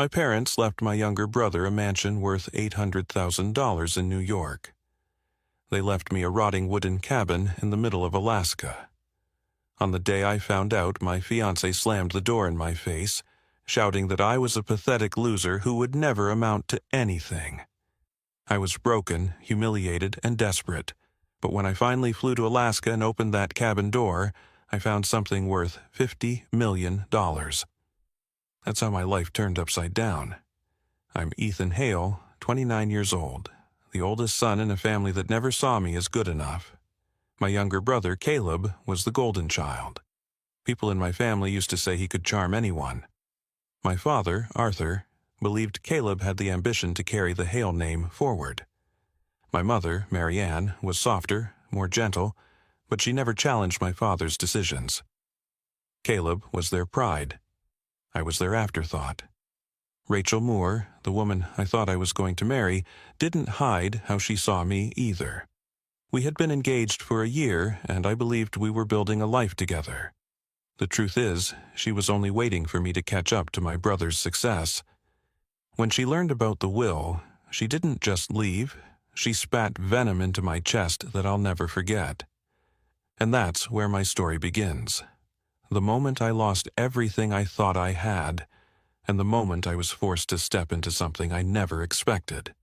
My parents left my younger brother a mansion worth $800,000 in New York. They left me a rotting wooden cabin in the middle of Alaska. On the day I found out, my fiancé slammed the door in my face, shouting that I was a pathetic loser who would never amount to anything. I was broken, humiliated, and desperate, but when I finally flew to Alaska and opened that cabin door, I found something worth $50 million. That's how my life turned upside down. I'm Ethan Hale, 29 years old, the oldest son in a family that never saw me as good enough. My younger brother, Caleb, was the golden child. People in my family used to say he could charm anyone. My father, Arthur, believed Caleb had the ambition to carry the Hale name forward. My mother, Marianne, was softer, more gentle, but she never challenged my father's decisions. Caleb was their pride. I was their afterthought. Rachel Moore, the woman I thought I was going to marry, didn't hide how she saw me either. We had been engaged for a year, and I believed we were building a life together. The truth is, she was only waiting for me to catch up to my brother's success. When she learned about the will, she didn't just leave, she spat venom into my chest that I'll never forget. And that's where my story begins. The moment I lost everything I thought I had, and the moment I was forced to step into something I never expected.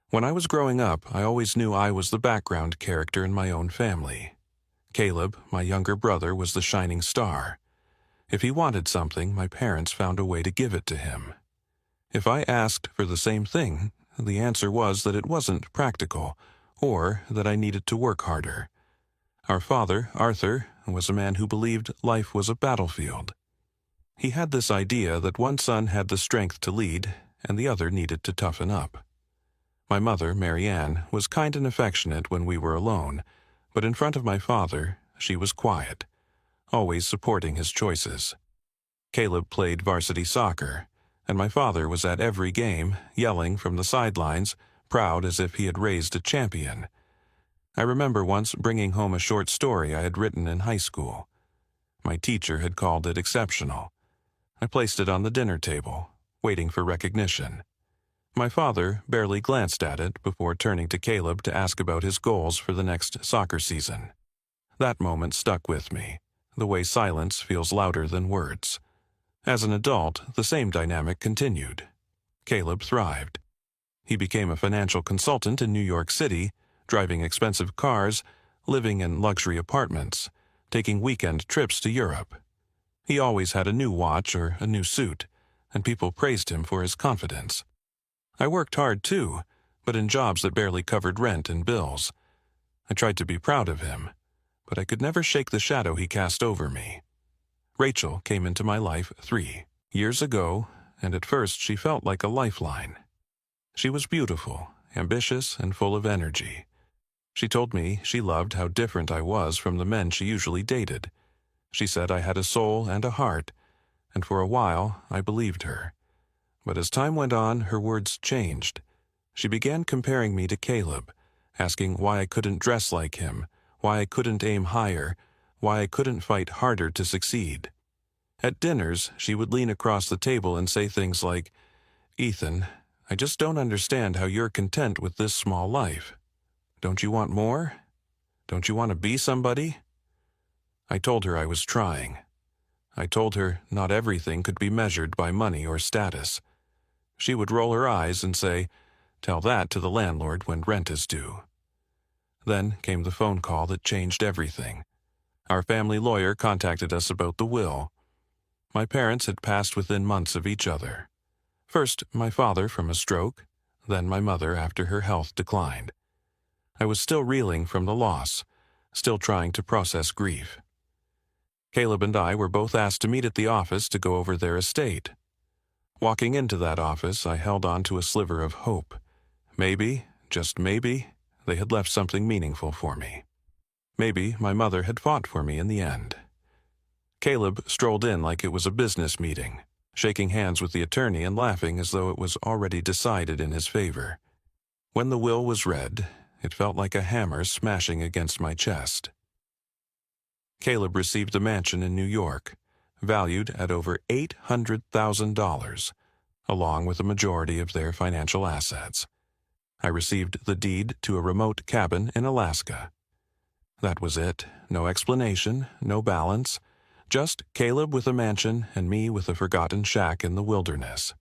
When I was growing up, I always knew I was the background character in my own family. Caleb, my younger brother, was the shining star. If he wanted something, my parents found a way to give it to him. If I asked for the same thing, the answer was that it wasn't practical, or that I needed to work harder. Our father, Arthur, was a man who believed life was a battlefield. He had this idea that one son had the strength to lead, and the other needed to toughen up. My mother, Marianne, was kind and affectionate when we were alone, but in front of my father, she was quiet, always supporting his choices. Caleb played varsity soccer, and my father was at every game, yelling from the sidelines, proud as if he had raised a champion. I remember once bringing home a short story I had written in high school. My teacher had called it exceptional. I placed it on the dinner table, waiting for recognition. My father barely glanced at it before turning to Caleb to ask about his goals for the next soccer season. That moment stuck with me, the way silence feels louder than words. As an adult, the same dynamic continued. Caleb thrived. He became a financial consultant in New York City, driving expensive cars, living in luxury apartments, taking weekend trips to Europe. He always had a new watch or a new suit, and people praised him for his confidence. I worked hard too, but in jobs that barely covered rent and bills. I tried to be proud of him, but I could never shake the shadow he cast over me. Rachel came into my life 3 years ago, and at first she felt like a lifeline. She was beautiful, ambitious, and full of energy. She told me she loved how different I was from the men she usually dated. She said I had a soul and a heart, and for a while I believed her. But as time went on, her words changed. She began comparing me to Caleb, asking why I couldn't dress like him, why I couldn't aim higher, why I couldn't fight harder to succeed. At dinners, she would lean across the table and say things like, "Ethan, I just don't understand how you're content with this small life. Don't you want more? Don't you want to be somebody?" I told her I was trying. I told her not everything could be measured by money or status. She would roll her eyes and say, "Tell that to the landlord when rent is due." Then came the phone call that changed everything. Our family lawyer contacted us about the will. My parents had passed within months of each other. First, my father from a stroke, then my mother after her health declined. I was still reeling from the loss, still trying to process grief. Caleb and I were both asked to meet at the office to go over their estate. Walking into that office, I held on to a sliver of hope. Maybe, just maybe, they had left something meaningful for me. Maybe my mother had fought for me in the end. Caleb strolled in like it was a business meeting, shaking hands with the attorney and laughing as though it was already decided in his favor. When the will was read, it felt like a hammer smashing against my chest. Caleb received a mansion in New York, valued at over $800,000, along with a majority of their financial assets. I received the deed to a remote cabin in Alaska. That was it. No explanation, no balance. Just Caleb with a mansion and me with a forgotten shack in the wilderness.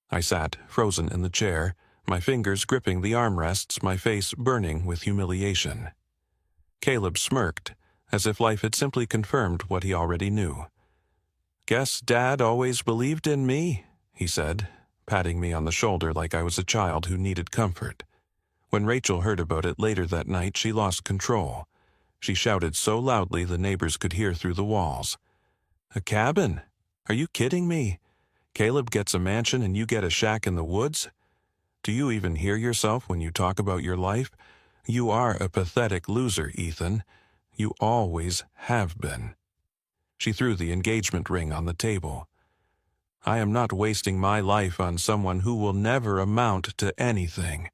I sat, frozen in the chair, my fingers gripping the armrests, my face burning with humiliation. Caleb smirked, as if life had simply confirmed what he already knew. "Guess Dad always believed in me," he said, patting me on the shoulder like I was a child who needed comfort. When Rachel heard about it later that night, she lost control. She shouted so loudly the neighbors could hear through the walls. "A cabin? Are you kidding me? Caleb gets a mansion and you get a shack in the woods? Do you even hear yourself when you talk about your life? You are a pathetic loser, Ethan. You always have been." She threw the engagement ring on the table. "I am not wasting my life on someone who will never amount to anything."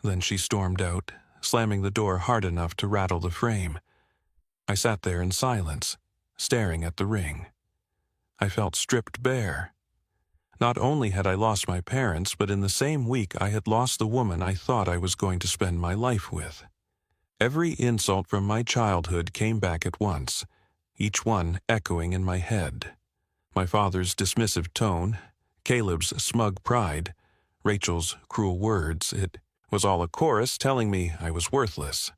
Then she stormed out, slamming the door hard enough to rattle the frame. I sat there in silence, staring at the ring. I felt stripped bare. Not only had I lost my parents, but in the same week I had lost the woman I thought I was going to spend my life with. Every insult from my childhood came back at once, each one echoing in my head. My father's dismissive tone, Caleb's smug pride, Rachel's cruel words, it was all a chorus telling me I was worthless.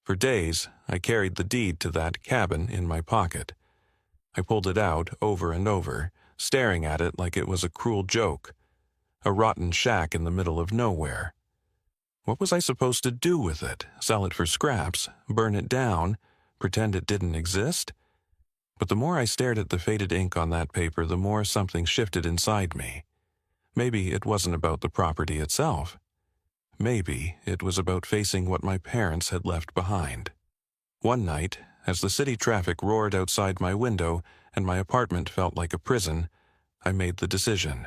For days, I carried the deed to that cabin in my pocket. I pulled it out over and over, staring at it like it was a cruel joke. A rotten shack in the middle of nowhere. What was I supposed to do with it? Sell it for scraps? Burn it down? Pretend it didn't exist? But the more I stared at the faded ink on that paper, the more something shifted inside me. Maybe it wasn't about the property itself. Maybe it was about facing what my parents had left behind. One night, as the city traffic roared outside my window and my apartment felt like a prison, I made the decision.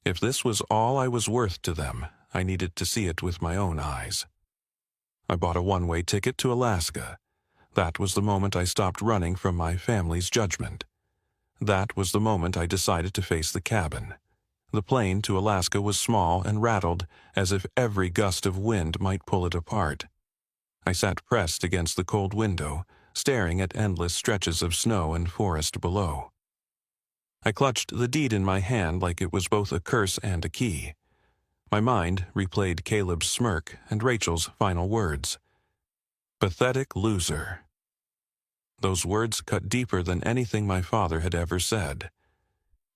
If this was all I was worth to them, I needed to see it with my own eyes. I bought a one-way ticket to Alaska. That was the moment I stopped running from my family's judgment. That was the moment I decided to face the cabin. The plane to Alaska was small and rattled, as if every gust of wind might pull it apart. I sat pressed against the cold window, staring at endless stretches of snow and forest below. I clutched the deed in my hand like it was both a curse and a key. My mind replayed Caleb's smirk and Rachel's final words. "Pathetic loser." Those words cut deeper than anything my father had ever said.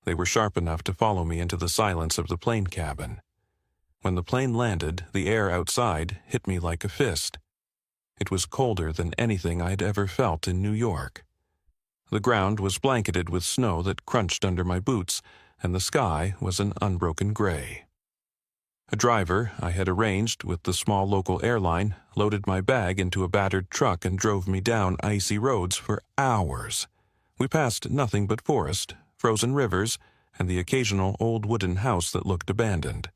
They were sharp enough to follow me into the silence of the plane cabin. When the plane landed, the air outside hit me like a fist. It was colder than anything I had ever felt in New York. The ground was blanketed with snow that crunched under my boots, and the sky was an unbroken gray. A driver I had arranged with the small local airline loaded my bag into a battered truck and drove me down icy roads for hours. We passed nothing but forest, frozen rivers, and the occasional old wooden house that looked abandoned.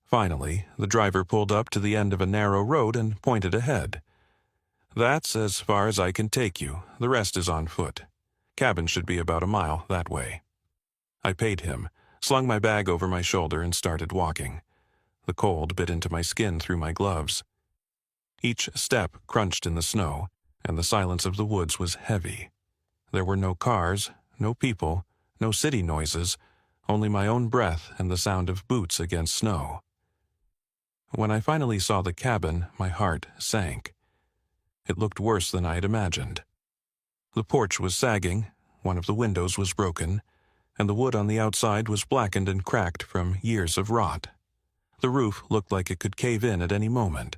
Finally, the driver pulled up to the end of a narrow road and pointed ahead. "That's as far as I can take you. The rest is on foot. Cabin should be about a mile that way." I paid him, slung my bag over my shoulder, and started walking. The cold bit into my skin through my gloves. Each step crunched in the snow, and the silence of the woods was heavy. There were no cars, no people, no city noises, only my own breath and the sound of boots against snow. When I finally saw the cabin, my heart sank. It looked worse than I had imagined. The porch was sagging, one of the windows was broken, and the wood on the outside was blackened and cracked from years of rot. The roof looked like it could cave in at any moment.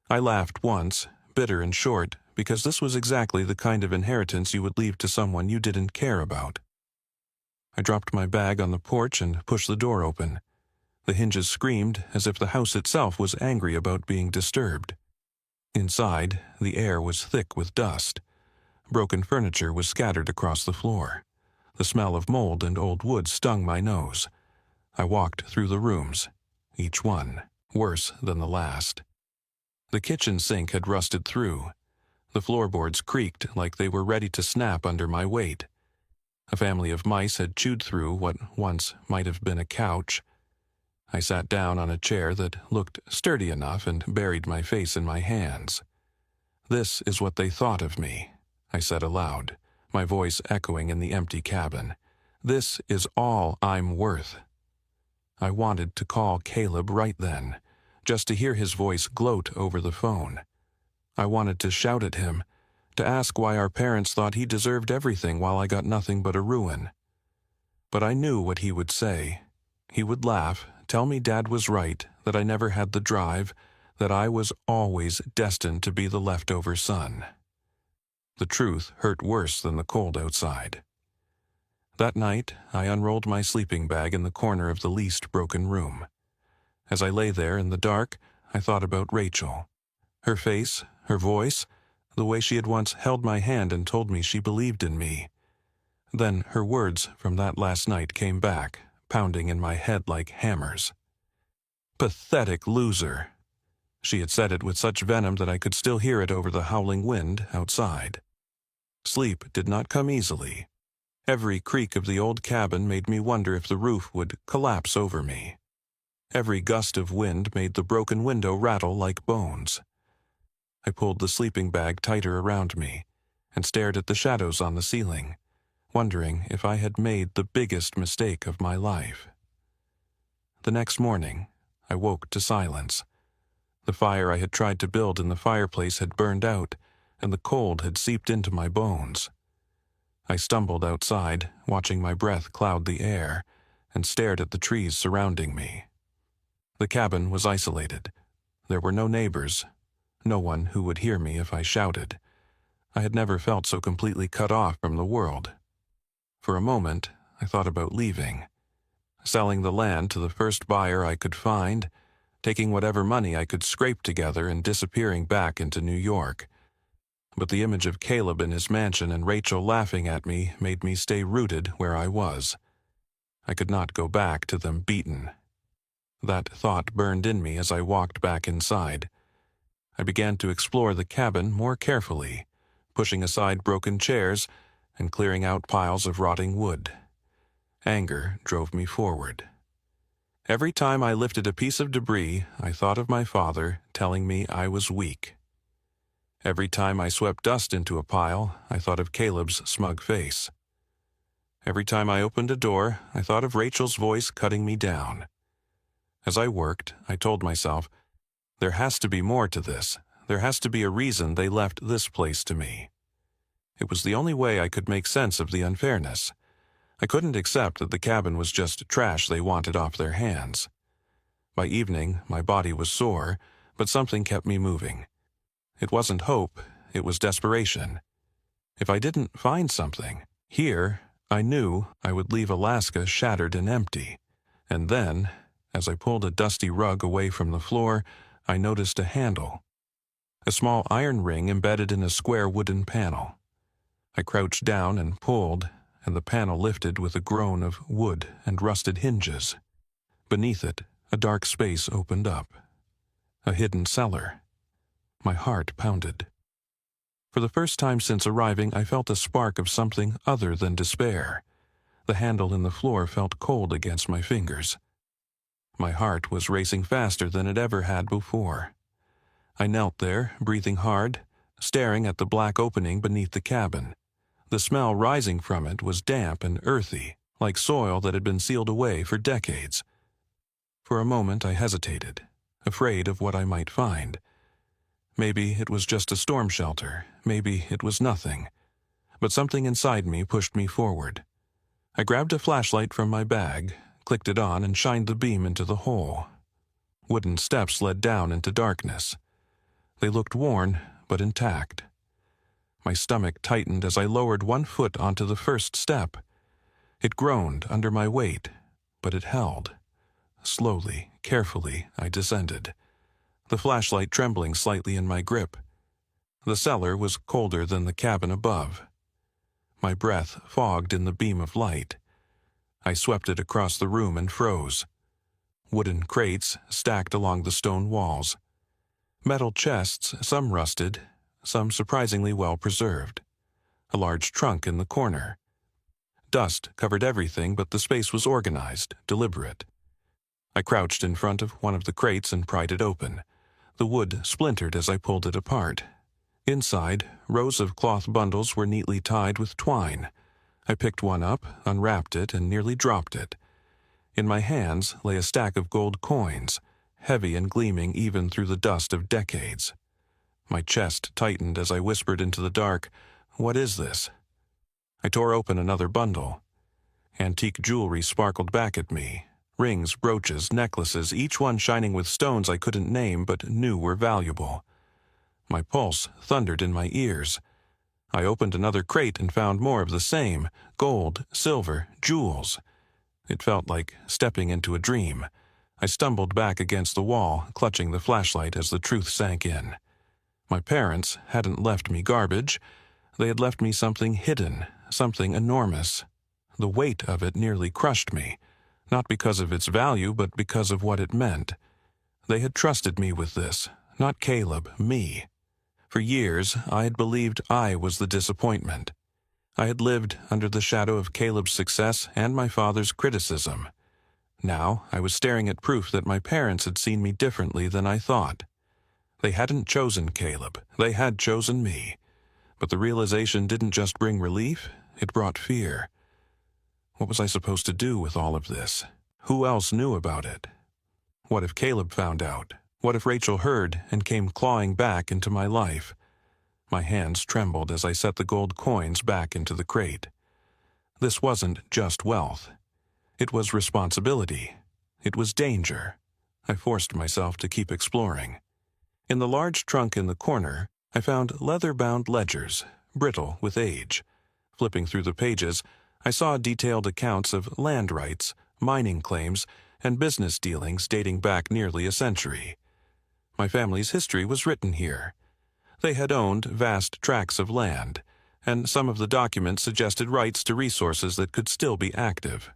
I laughed once, bitter and short, because this was exactly the kind of inheritance you would leave to someone you didn't care about. I dropped my bag on the porch and pushed the door open. The hinges screamed as if the house itself was angry about being disturbed. Inside, the air was thick with dust. Broken furniture was scattered across the floor. The smell of mold and old wood stung my nose. I walked through the rooms, each one worse than the last. The kitchen sink had rusted through. The floorboards creaked like they were ready to snap under my weight. A family of mice had chewed through what once might have been a couch. I sat down on a chair that looked sturdy enough and buried my face in my hands. "This is what they thought of me," I said aloud, my voice echoing in the empty cabin. "This is all I'm worth." I wanted to call Caleb right then, just to hear his voice gloat over the phone. I wanted to shout at him, to ask why our parents thought he deserved everything while I got nothing but a ruin. But I knew what he would say. He would laugh, tell me Dad was right, that I never had the drive, that I was always destined to be the leftover son. The truth hurt worse than the cold outside. That night, I unrolled my sleeping bag in the corner of the least broken room. As I lay there in the dark, I thought about Rachel. Her face, her voice, the way she had once held my hand and told me she believed in me. Then her words from that last night came back, pounding in my head like hammers. "Pathetic loser." She had said it with such venom that I could still hear it over the howling wind outside. Sleep did not come easily. Every creak of the old cabin made me wonder if the roof would collapse over me. Every gust of wind made the broken window rattle like bones. I pulled the sleeping bag tighter around me and stared at the shadows on the ceiling, wondering if I had made the biggest mistake of my life. The next morning, I woke to silence. The fire I had tried to build in the fireplace had burned out, and the cold had seeped into my bones. I stumbled outside, watching my breath cloud the air, and stared at the trees surrounding me. The cabin was isolated. There were no neighbors, no one who would hear me if I shouted. I had never felt so completely cut off from the world. For a moment, I thought about leaving, selling the land to the first buyer I could find, taking whatever money I could scrape together and disappearing back into New York. But the image of Caleb in his mansion and Rachel laughing at me made me stay rooted where I was. I could not go back to them beaten. That thought burned in me as I walked back inside. I began to explore the cabin more carefully, pushing aside broken chairs and clearing out piles of rotting wood. Anger drove me forward. Every time I lifted a piece of debris, I thought of my father telling me I was weak. Every time I swept dust into a pile, I thought of Caleb's smug face. Every time I opened a door, I thought of Rachel's voice cutting me down. As I worked, I told myself, there has to be more to this. There has to be a reason they left this place to me. It was the only way I could make sense of the unfairness. I couldn't accept that the cabin was just trash they wanted off their hands. By evening, my body was sore, but something kept me moving. It wasn't hope, it was desperation. If I didn't find something here, I knew I would leave Alaska shattered and empty. And then, as I pulled a dusty rug away from the floor, I noticed a handle. A small iron ring embedded in a square wooden panel. I crouched down and pulled, and the panel lifted with a groan of wood and rusted hinges. Beneath it, a dark space opened up. A hidden cellar. My heart pounded. For the first time since arriving, I felt a spark of something other than despair. The handle in the floor felt cold against my fingers. My heart was racing faster than it ever had before. I knelt there, breathing hard, staring at the black opening beneath the cabin. The smell rising from it was damp and earthy, like soil that had been sealed away for decades. For a moment I hesitated, afraid of what I might find. Maybe it was just a storm shelter, maybe it was nothing. But something inside me pushed me forward. I grabbed a flashlight from my bag, clicked it on, and shined the beam into the hole. Wooden steps led down into darkness. They looked worn, but intact. My stomach tightened as I lowered one foot onto the first step. It groaned under my weight, but it held. Slowly, carefully, I descended, the flashlight trembling slightly in my grip. The cellar was colder than the cabin above. My breath fogged in the beam of light. I swept it across the room and froze. Wooden crates stacked along the stone walls. Metal chests, some rusted, some surprisingly well preserved. A large trunk in the corner. Dust covered everything, but the space was organized, deliberate. I crouched in front of one of the crates and pried it open. The wood splintered as I pulled it apart. Inside, rows of cloth bundles were neatly tied with twine. I picked one up, unwrapped it, and nearly dropped it. In my hands lay a stack of gold coins, heavy and gleaming even through the dust of decades. My chest tightened as I whispered into the dark, "What is this?" I tore open another bundle. Antique jewelry sparkled back at me. Rings, brooches, necklaces, each one shining with stones I couldn't name but knew were valuable. My pulse thundered in my ears. I opened another crate and found more of the same: gold, silver, jewels. It felt like stepping into a dream. I stumbled back against the wall, clutching the flashlight as the truth sank in. My parents hadn't left me garbage. They had left me something hidden, something enormous. The weight of it nearly crushed me, not because of its value, but because of what it meant. They had trusted me with this, not Caleb, me. For years, I had believed I was the disappointment. I had lived under the shadow of Caleb's success and my father's criticism. Now, I was staring at proof that my parents had seen me differently than I thought. They hadn't chosen Caleb, they had chosen me. But the realization didn't just bring relief, it brought fear. What was I supposed to do with all of this? Who else knew about it? What if Caleb found out? What if Rachel heard and came clawing back into my life? My hands trembled as I set the gold coins back into the crate. This wasn't just wealth. It was responsibility. It was danger. I forced myself to keep exploring. In the large trunk in the corner, I found leather-bound ledgers, brittle with age. Flipping through the pages, I saw detailed accounts of land rights, mining claims, and business dealings dating back nearly a century. My family's history was written here. They had owned vast tracts of land, and some of the documents suggested rights to resources that could still be active.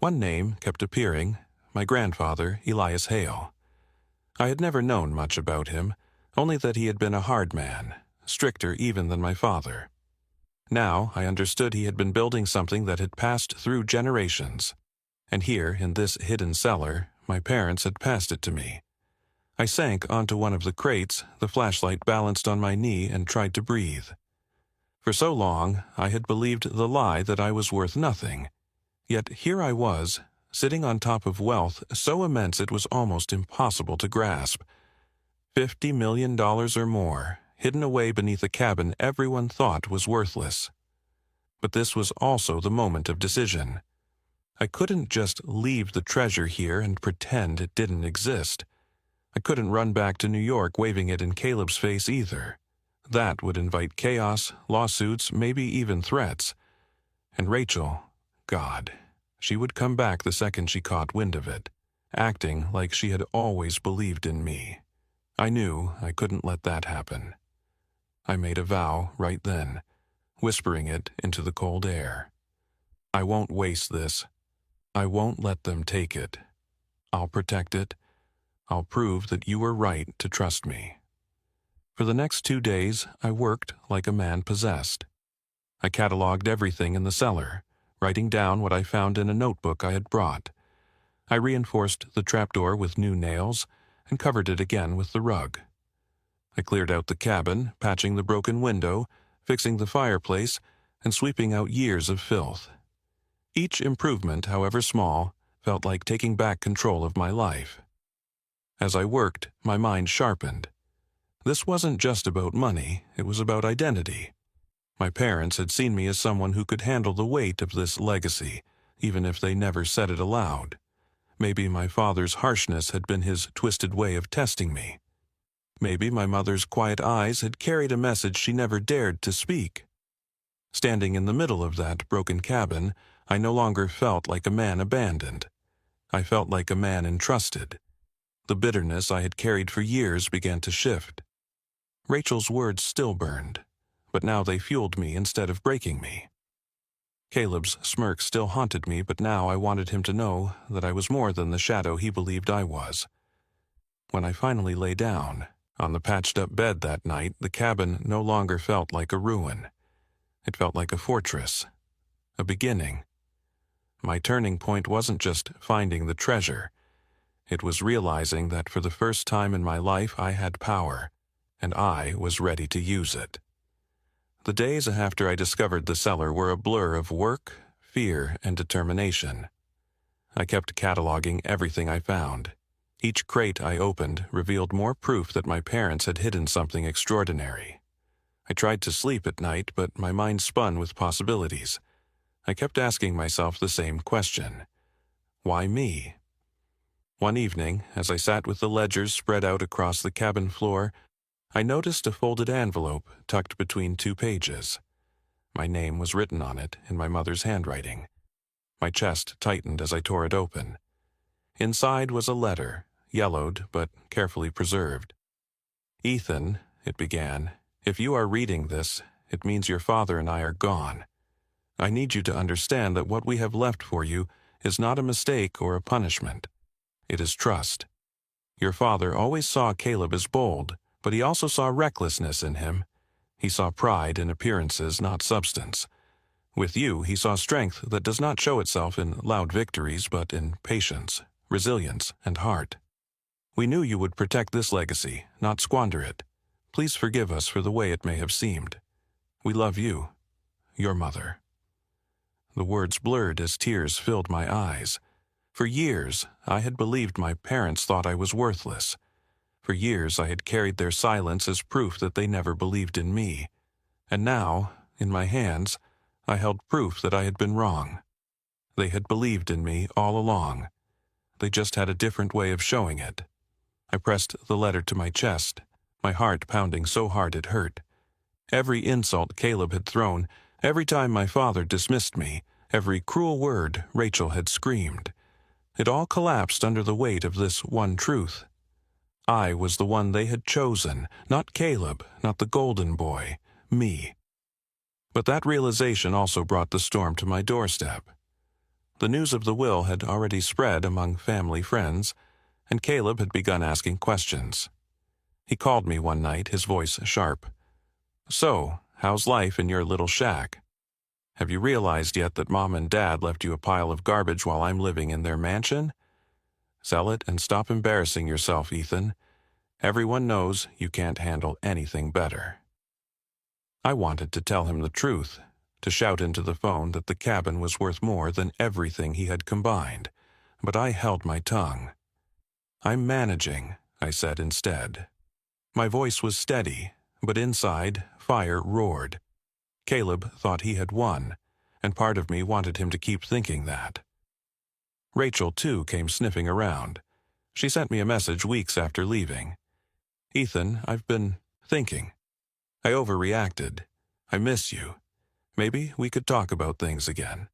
One name kept appearing: my grandfather, Elias Hale. I had never known much about him, only that he had been a hard man, stricter even than my father. Now I understood he had been building something that had passed through generations. And here, in this hidden cellar, my parents had passed it to me. I sank onto one of the crates, the flashlight balanced on my knee, and tried to breathe. For so long, I had believed the lie that I was worth nothing. Yet here I was, sitting on top of wealth so immense it was almost impossible to grasp. $50 million or more, hidden away beneath a cabin everyone thought was worthless. But this was also the moment of decision. I couldn't just leave the treasure here and pretend it didn't exist. I couldn't run back to New York waving it in Caleb's face either. That would invite chaos, lawsuits, maybe even threats. And Rachel, God, she would come back the second she caught wind of it, acting like she had always believed in me. I knew I couldn't let that happen. I made a vow right then, whispering it into the cold air. I won't waste this. I won't let them take it. I'll protect it. I'll prove that you were right to trust me. For the next 2 days, I worked like a man possessed. I cataloged everything in the cellar, writing down what I found in a notebook I had brought. I reinforced the trapdoor with new nails and covered it again with the rug. I cleared out the cabin, patching the broken window, fixing the fireplace, and sweeping out years of filth. Each improvement, however small, felt like taking back control of my life. As I worked, my mind sharpened. This wasn't just about money, it was about identity. My parents had seen me as someone who could handle the weight of this legacy, even if they never said it aloud. Maybe my father's harshness had been his twisted way of testing me. Maybe my mother's quiet eyes had carried a message she never dared to speak. Standing in the middle of that broken cabin, I no longer felt like a man abandoned. I felt like a man entrusted. The bitterness I had carried for years began to shift. Rachel's words still burned, but now they fueled me instead of breaking me. Caleb's smirk still haunted me, but now I wanted him to know that I was more than the shadow he believed I was. When I finally lay down, on the patched-up bed that night, the cabin no longer felt like a ruin. It felt like a fortress. a beginning. My turning point wasn't just finding the treasure. It was realizing that for the first time in my life I had power, and I was ready to use it. The days after I discovered the cellar were a blur of work, fear, and determination. I kept cataloging everything I found. Each crate I opened revealed more proof that my parents had hidden something extraordinary. I tried to sleep at night, but my mind spun with possibilities. I kept asking myself the same question. Why me? One evening, as I sat with the ledgers spread out across the cabin floor, I noticed a folded envelope tucked between 2 pages. My name was written on it in my mother's handwriting. My chest tightened as I tore it open. Inside was a letter, yellowed but carefully preserved. "Ethan," it began, "if you are reading this, it means your father and I are gone. I need you to understand that what we have left for you is not a mistake or a punishment. It is trust. Your father always saw Caleb as bold, but he also saw recklessness in him. He saw pride in appearances, not substance. With you, he saw strength that does not show itself in loud victories, but in patience, resilience, and heart. We knew you would protect this legacy, not squander it. Please forgive us for the way it may have seemed. We love you, your mother." The words blurred as tears filled my eyes. For years, I had believed my parents thought I was worthless. For years, I had carried their silence as proof that they never believed in me. And now, in my hands, I held proof that I had been wrong. They had believed in me all along. They just had a different way of showing it. I pressed the letter to my chest, my heart pounding so hard it hurt. Every insult Caleb had thrown, every time my father dismissed me, every cruel word Rachel had screamed. It all collapsed under the weight of this one truth. I was the one they had chosen, not Caleb, not the golden boy, me. But that realization also brought the storm to my doorstep. The news of the will had already spread among family friends, and Caleb had begun asking questions. He called me one night, his voice sharp. "So, how's life in your little shack? Have you realized yet that Mom and Dad left you a pile of garbage while I'm living in their mansion? Sell it and stop embarrassing yourself, Ethan. Everyone knows you can't handle anything better." I wanted to tell him the truth, to shout into the phone that the cabin was worth more than everything he had combined, but I held my tongue. "I'm managing," I said instead. My voice was steady, but inside, fire roared. Caleb thought he had won, and part of me wanted him to keep thinking that. Rachel, too, came sniffing around. She sent me a message weeks after leaving. "Ethan, I've been thinking. I overreacted. I miss you. Maybe we could talk about things again."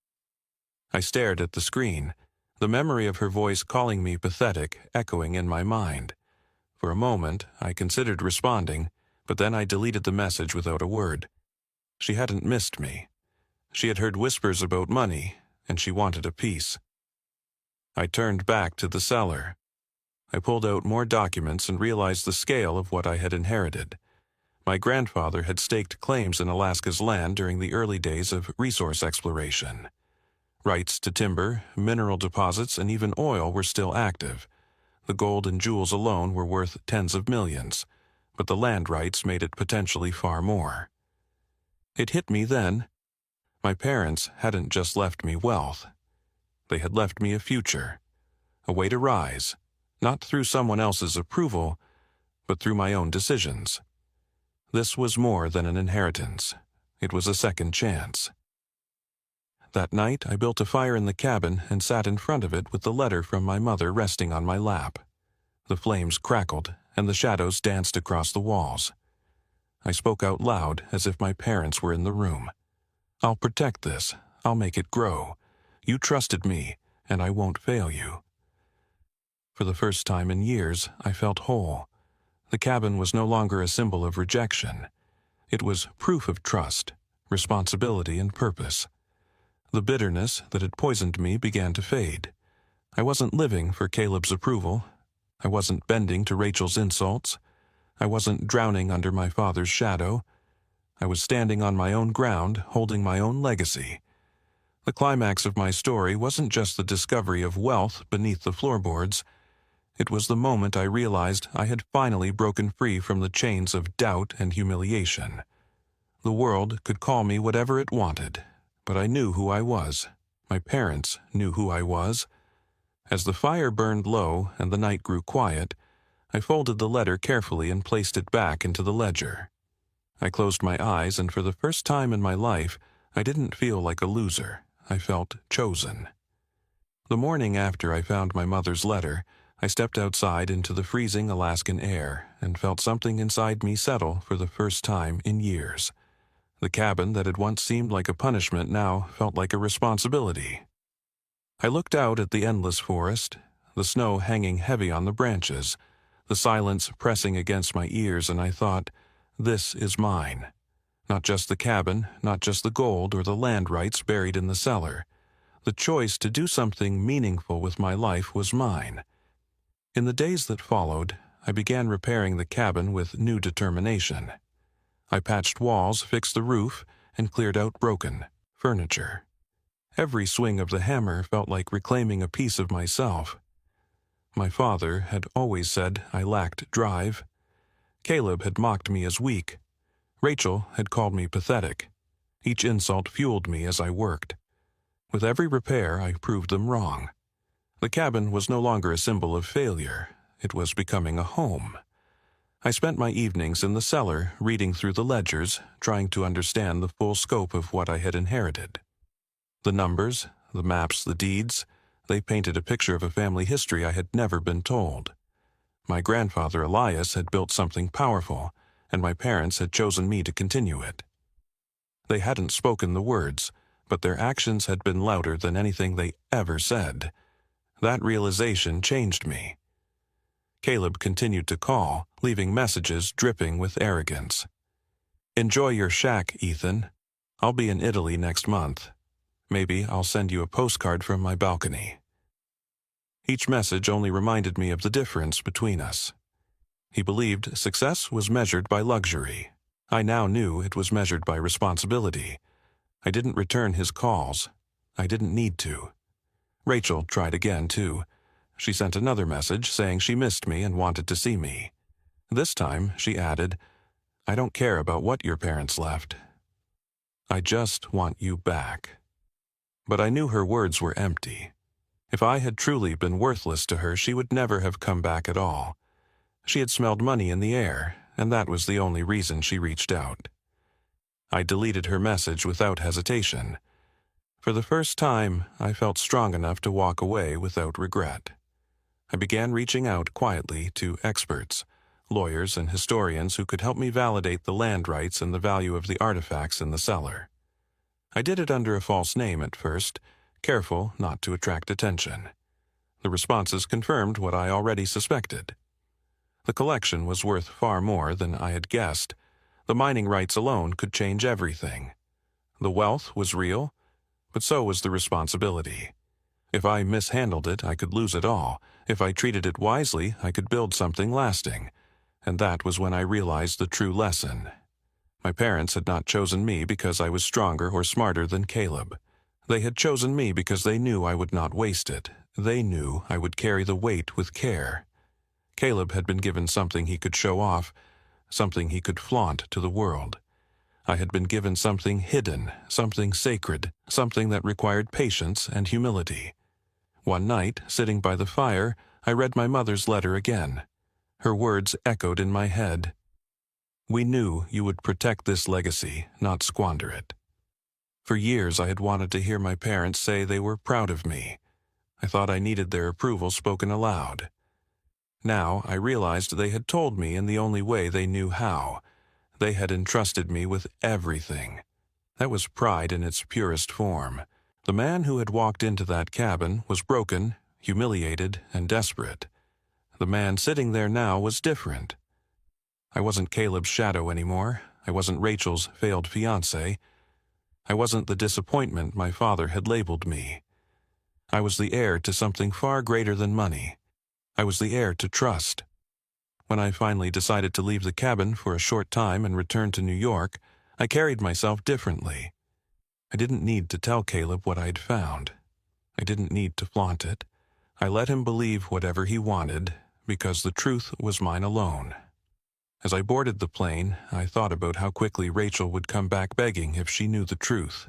I stared at the screen, the memory of her voice calling me pathetic echoing in my mind. For a moment, I considered responding, but then I deleted the message without a word. She hadn't missed me. She had heard whispers about money, and she wanted a piece. I turned back to the cellar. I pulled out more documents and realized the scale of what I had inherited. My grandfather had staked claims in Alaska's land during the early days of resource exploration. Rights to timber, mineral deposits, and even oil were still active. The gold and jewels alone were worth tens of millions, but the land rights made it potentially far more. It hit me then. My parents hadn't just left me wealth. They had left me a future, a way to rise, not through someone else's approval, but through my own decisions. This was more than an inheritance. It was a second chance. That night, I built a fire in the cabin and sat in front of it with the letter from my mother resting on my lap. The flames crackled, and the shadows danced across the walls. I spoke out loud as if my parents were in the room. "I'll protect this. I'll make it grow. You trusted me, and I won't fail you." For the first time in years, I felt whole. The cabin was no longer a symbol of rejection. It was proof of trust, responsibility, and purpose. The bitterness that had poisoned me began to fade. I wasn't living for Caleb's approval. I wasn't bending to Rachel's insults. I wasn't drowning under my father's shadow. I was standing on my own ground, holding my own legacy. The climax of my story wasn't just the discovery of wealth beneath the floorboards. It was the moment I realized I had finally broken free from the chains of doubt and humiliation. The world could call me whatever it wanted, but I knew who I was. My parents knew who I was. As the fire burned low and the night grew quiet, I folded the letter carefully and placed it back into the ledger. I closed my eyes, and for the first time in my life, I didn't feel like a loser. I felt chosen. The morning after I found my mother's letter, I stepped outside into the freezing Alaskan air and felt something inside me settle for the first time in years. The cabin that had once seemed like a punishment now felt like a responsibility. I looked out at the endless forest, the snow hanging heavy on the branches, the silence pressing against my ears, and I thought, this is mine. Not just the cabin, not just the gold or the land rights buried in the cellar. The choice to do something meaningful with my life was mine. In the days that followed, I began repairing the cabin with new determination. I patched walls, fixed the roof, and cleared out broken furniture. Every swing of the hammer felt like reclaiming a piece of myself. My father had always said I lacked drive. Caleb had mocked me as weak. Rachel had called me pathetic. Each insult fueled me as I worked. With every repair, I proved them wrong. The cabin was no longer a symbol of failure. It was becoming a home. I spent my evenings in the cellar, reading through the ledgers, trying to understand the full scope of what I had inherited. The numbers, the maps, the deeds, they painted a picture of a family history I had never been told. My grandfather Elias had built something powerful, and my parents had chosen me to continue it. They hadn't spoken the words, but their actions had been louder than anything they ever said. That realization changed me. Caleb continued to call, leaving messages dripping with arrogance. "Enjoy your shack, Ethan. I'll be in Italy next month. Maybe I'll send you a postcard from my balcony." Each message only reminded me of the difference between us. He believed success was measured by luxury. I now knew it was measured by responsibility. I didn't return his calls. I didn't need to. Rachel tried again, too. She sent another message saying she missed me and wanted to see me. This time, she added, "I don't care about what your parents left. I just want you back." But I knew her words were empty. If I had truly been worthless to her, she would never have come back at all. She had smelled money in the air, and that was the only reason she reached out. I deleted her message without hesitation. For the first time, I felt strong enough to walk away without regret. I began reaching out quietly to experts, lawyers and historians who could help me validate the land rights and the value of the artifacts in the cellar. I did it under a false name at first, careful not to attract attention. The responses confirmed what I already suspected. The collection was worth far more than I had guessed. The mining rights alone could change everything. The wealth was real, but so was the responsibility. If I mishandled it, I could lose it all. If I treated it wisely, I could build something lasting. And that was when I realized the true lesson. My parents had not chosen me because I was stronger or smarter than Caleb. They had chosen me because they knew I would not waste it. They knew I would carry the weight with care. Caleb had been given something he could show off, something he could flaunt to the world. I had been given something hidden, something sacred, something that required patience and humility. One night, sitting by the fire, I read my mother's letter again. Her words echoed in my head. "We knew you would protect this legacy, not squander it." For years I had wanted to hear my parents say they were proud of me. I thought I needed their approval spoken aloud. Now I realized they had told me in the only way they knew how. They had entrusted me with everything. That was pride in its purest form. The man who had walked into that cabin was broken, humiliated, and desperate. The man sitting there now was different. I wasn't Caleb's shadow anymore. I wasn't Rachel's failed fiancé. I wasn't the disappointment my father had labeled me. I was the heir to something far greater than money. I was the heir to trust. When I finally decided to leave the cabin for a short time and return to New York, I carried myself differently. I didn't need to tell Caleb what I'd found. I didn't need to flaunt it. I let him believe whatever he wanted, because the truth was mine alone. As I boarded the plane, I thought about how quickly Rachel would come back begging if she knew the truth,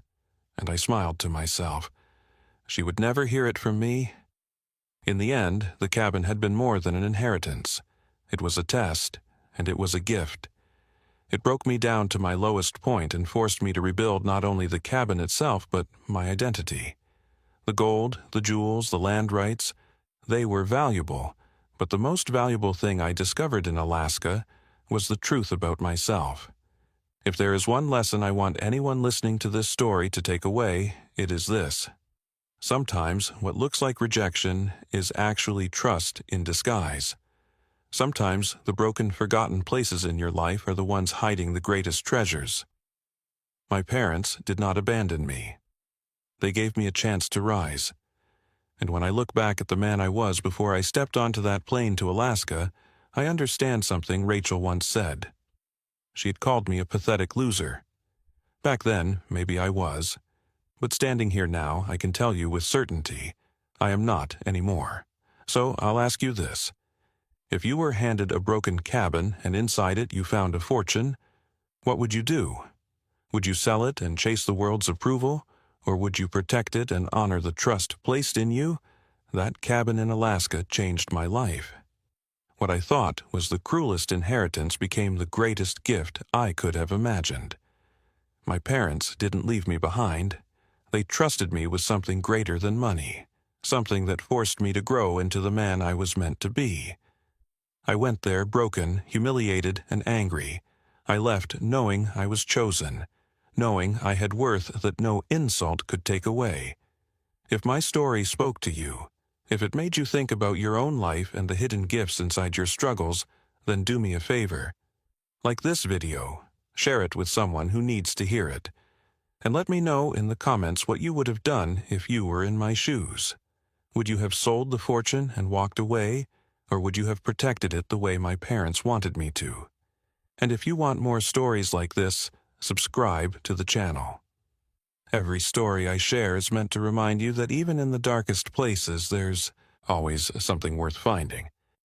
and I smiled to myself. She would never hear it from me. In the end, the cabin had been more than an inheritance. It was a test, and it was a gift. It broke me down to my lowest point and forced me to rebuild not only the cabin itself, but my identity. The gold, the jewels, the land rights, they were valuable, but the most valuable thing I discovered in Alaska was the truth about myself. If there is one lesson I want anyone listening to this story to take away, it is this. Sometimes what looks like rejection is actually trust in disguise. Sometimes the broken, forgotten places in your life are the ones hiding the greatest treasures. My parents did not abandon me. They gave me a chance to rise. And when I look back at the man I was before I stepped onto that plane to Alaska, I understand something Rachel once said. She had called me a pathetic loser. Back then, maybe I was. But standing here now, I can tell you with certainty, I am not anymore. So I'll ask you this. If you were handed a broken cabin and inside it you found a fortune, what would you do? Would you sell it and chase the world's approval? Or would you protect it and honor the trust placed in you? That cabin in Alaska changed my life. What I thought was the cruelest inheritance became the greatest gift I could have imagined. My parents didn't leave me behind. They trusted me with something greater than money, something that forced me to grow into the man I was meant to be. I went there broken, humiliated, and angry. I left knowing I was chosen, knowing I had worth that no insult could take away. If my story spoke to you, if it made you think about your own life and the hidden gifts inside your struggles, then do me a favor. Like this video, share it with someone who needs to hear it. And let me know in the comments what you would have done if you were in my shoes. Would you have sold the fortune and walked away, or would you have protected it the way my parents wanted me to? And if you want more stories like this, subscribe to the channel. Every story I share is meant to remind you that even in the darkest places, there's always something worth finding.